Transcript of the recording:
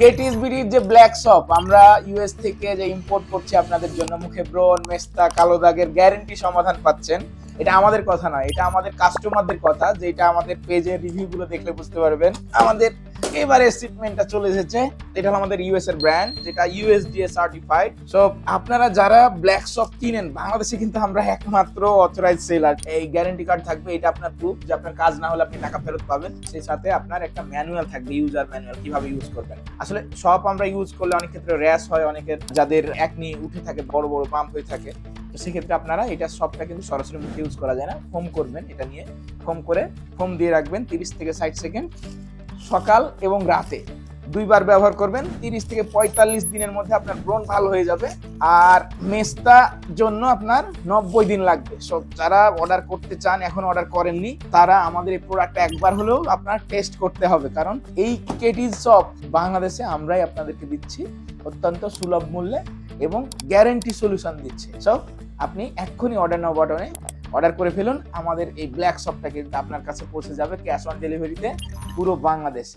কেটিএসবিডির যে ব্ল্যাক সপ আমরা ইউএস থেকে যে ইম্পোর্ট করছি আপনাদের জন্য, মুখে ব্রণ, মেস্তা, কালো দাগের গ্যারেন্টি সমাধান পাচ্ছেন। এটা আমাদের কথা নয়, এটা আমাদের কাস্টমারদের কথা, যেটা আমাদের পেজের রিভিউ গুলো দেখলে বুঝতে পারবেন। আমাদের এবারে শিপমেন্টটা চলে এসেছে। এটা হলো আমাদের ইউএস এর ব্র্যান্ড, যেটা ইউএসডিএ সার্টিফাইড। সো আপনারা যারা ব্ল্যাক সপ কিনেন, বাংলাদেশে কিন্তু আমরা একমাত্র অথরাইজ সেলার। এই গ্যারেন্টি কার্ড থাকবে, এটা আপনার প্রুফ যে আপনার কাজ না হলে আপনি টাকা ফেরত পাবেন। সেই সাথে আপনার একটা ম্যানুয়াল থাকবে, ইউজার ম্যানুয়াল, কিভাবে ইউজ করবেন। আসলে সব আমরা ইউজ করলে অনেক ক্ষেত্রে র্যাশ হয়, অনেকের যাদের একনি উঠে থাকে, বড় বড় পাম্প হয়ে থাকে। তো সেক্ষেত্রে আপনারা এটা সবটা কিন্তু সরাসরি মুখে ইউজ করা যায় না, ফোম করবেন। এটা নিয়ে ফোম দিয়ে রাখবেন 30 থেকে 60 সেকেন্ড, সকাল এবং রাতে দুইবার ব্যবহার করবেন। 30 থেকে 45 দিনের মধ্যে আপনার ব্রণ ভালো হয়ে যাবে। আর মেস্তা জন্য আপনার 90 দিন লাগবে। সব যারা অর্ডার করতে চান, এখন অর্ডার করেননি, তারা আমাদের এই প্রোডাক্টটা একবার হলেও আপনার টেস্ট করতে হবে। কারণ এই কেটিজ সপ বাংলাদেশে আমরাই আপনাদেরকে দিচ্ছি অত্যন্ত সুলভ মূল্যে এবং গ্যারেন্টি সলিউশন দিচ্ছে। সব আপনি এক্ষুনি অর্ডার নাও বাটনে অর্ডার করে ফেলুন। আমাদের এই ব্ল্যাক সপটা কিন্তু আপনার কাছে পৌঁছে যাবে ক্যাশ অন ডেলিভারিতে পুরো বাংলাদেশে।